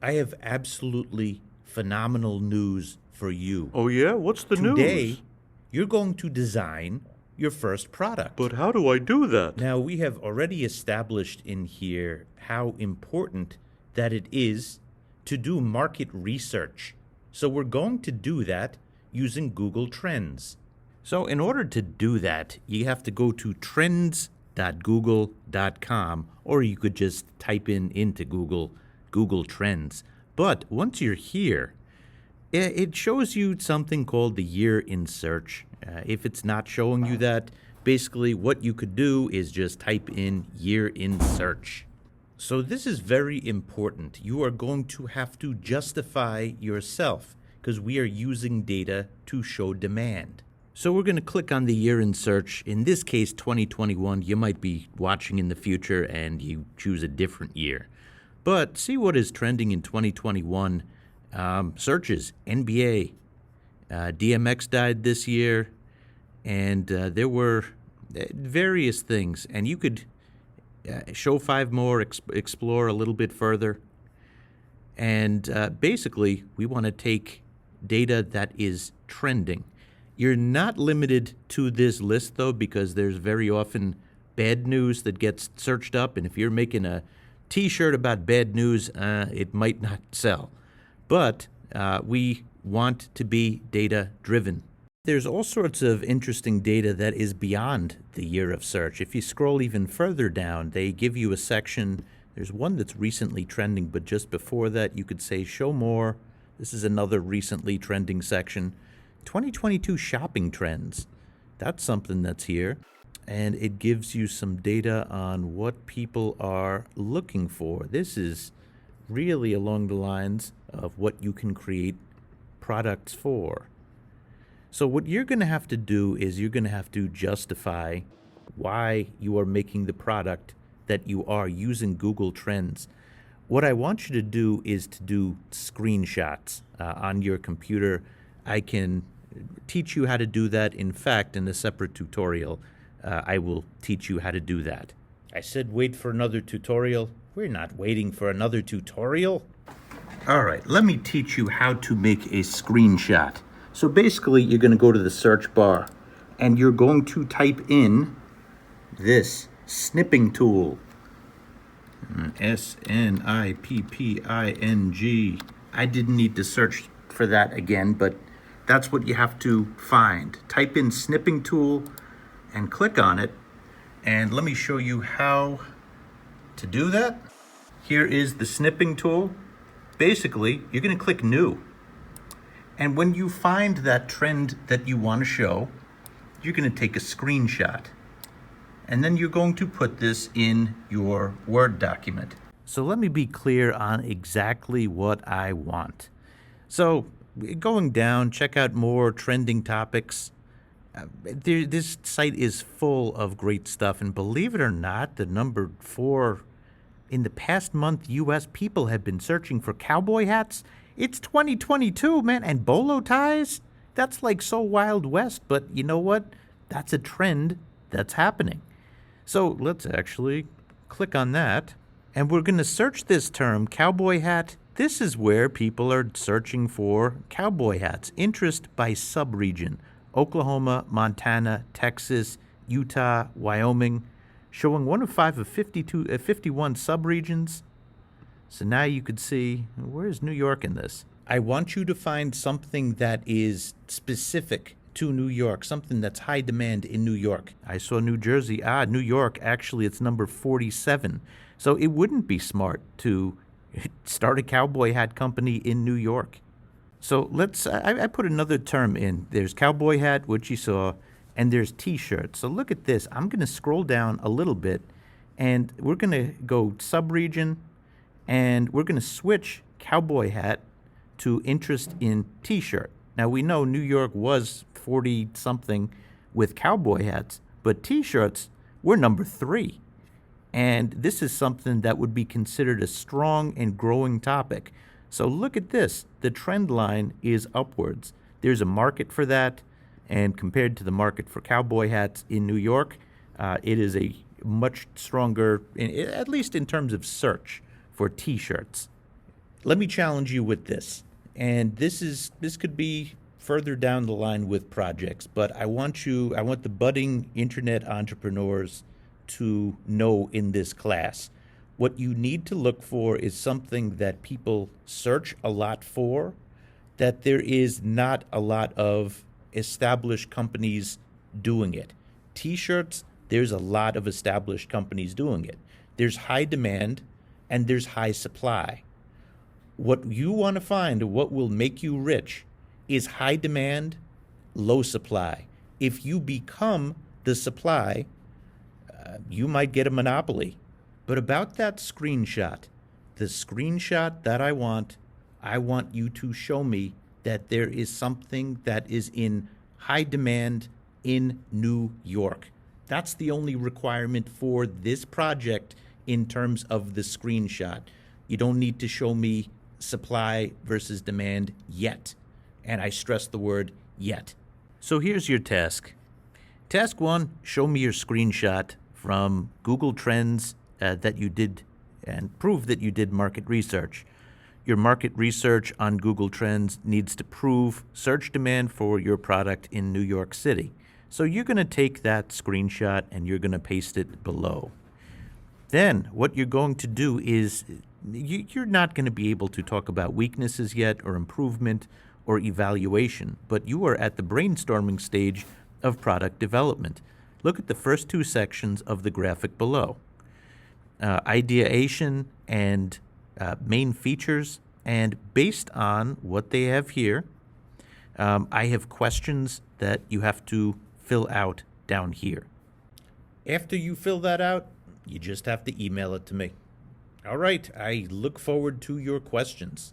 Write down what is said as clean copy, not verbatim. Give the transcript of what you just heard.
I have absolutely phenomenal news for you. Oh yeah? What's the Today, news? you're going to design your first product. But how do I do that? Now, we have already established in here how important that it is to do market research. So we're going to do that using Google Trends. So in order to do that, you have to go to trends.google.com, or you could just type into Google Trends. But once you're here, it shows you something called the year in search. If it's not showing you that, basically what you could do is just type in year in search. So this is very important. You are going to have to justify yourself because we are using data to show demand. So we're going to click on the year in search. In this case, 2021. You might be watching in the future and you choose a different year. But see what is trending in 2021. Searches, NBA, DMX died this year, and there were various things. And you could show 5 more, explore a little bit further. And basically, we want to take data that is trending. You're not limited to this list, though, because there's very often bad news that gets searched up. And if you're making a T-shirt about bad news, it might not sell. But we want to be data-driven. There's all sorts of interesting data that is beyond the year of search. If you scroll even further down, they give you a section. There's one that's recently trending, but just before that, you could say show more. This is another recently trending section. 2022 shopping trends. That's something that's here. And it gives you some data on what people are looking for. This is really along the lines of what you can create products for. So what you're going to have to do is you're going to have to justify why you are making the product that you are using Google Trends. What I want you to do is to do screenshots on your computer. I can teach you how to do that. In fact, in a separate tutorial, I will teach you how to do that. I said wait for another tutorial. We're not waiting for another tutorial. All right, let me teach you how to make a screenshot. So basically, you're going to go to the search bar, and you're going to type in this snipping tool. SNIPPING. I didn't need to search for that again, but that's what you have to find. Type in snipping tool and click on it. And let me show you how to do that. Here is the snipping tool. Basically, you're going to click new. And when you find that trend that you want to show, you're going to take a screenshot. And then you're going to put this in your Word document. So let me be clear on exactly what I want. So going down, check out more trending topics. This site is full of great stuff. And believe it or not, the number 4 in the past month, U.S. people have been searching for cowboy hats. It's 2022, man, and bolo ties? That's like so Wild West, but you know what? That's a trend that's happening. So let's actually click on that, and we're going to search this term, cowboy hat. This is where people are searching for cowboy hats. Interest by subregion: Oklahoma, Montana, Texas, Utah, Wyoming, showing 1 of 5 of 51 subregions. So now you could see, where's New York in this? I want you to find something that is specific to New York, something that's high demand in New York. I saw New Jersey. New York, actually, it's number 47. So it wouldn't be smart to start a cowboy hat company in New York. So I put another term in. There's cowboy hat, which you saw, and there's T-shirts. So look at this. I'm going to scroll down a little bit, and we're going to go subregion, and we're going to switch cowboy hat to interest in T-shirt. Now, we know New York was 40-something with cowboy hats, but T-shirts, we're number 3. And this is something that would be considered a strong and growing topic. So look at this. The trend line is upwards. There's a market for that, and compared to the market for cowboy hats in New York, it is a much stronger, at least in terms of search, for T-shirts. Let me challenge you with this. And this could be further down the line with projects, but I want the budding internet entrepreneurs to know in this class. What you need to look for is something that people search a lot for, that there is not a lot of established companies doing it. T-shirts, there's a lot of established companies doing it. There's high demand and there's high supply. What you want to find, what will make you rich, is high demand, low supply. If you become the supply, you might get a monopoly. But about that screenshot, the screenshot that I want you to show me that there is something that is in high demand in New York. That's the only requirement for this project in terms of the screenshot. You don't need to show me supply versus demand yet. And I stress the word yet. So here's your task. Task 1, show me your screenshot from Google Trends that you did and prove that you did market research. Your market research on Google Trends needs to prove search demand for your product in New York City. So you're going to take that screenshot and you're going to paste it below. Then what you're going to do is you're not going to be able to talk about weaknesses yet or improvement or evaluation, but you are at the brainstorming stage of product development. Look at the first 2 sections of the graphic below. Ideation and main features, and based on what they have here, I have questions that you have to fill out down here. After you fill that out, you just have to email it to me. All right, I look forward to your questions.